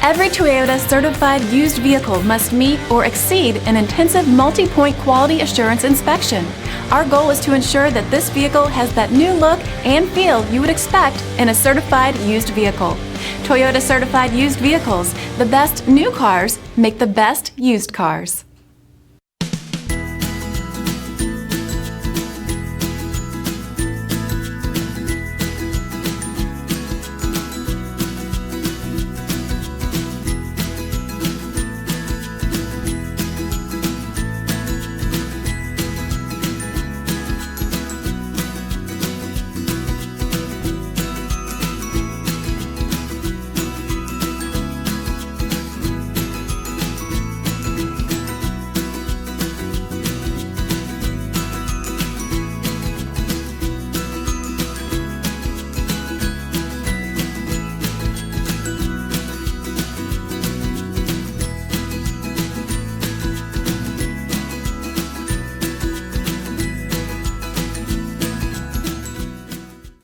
Every Toyota certified used vehicle must meet or exceed an intensive multi-point quality assurance inspection. Our goal is to ensure that this vehicle has that new look and feel you would expect in a certified used vehicle. Toyota certified used vehicles, the best new cars make the best used cars.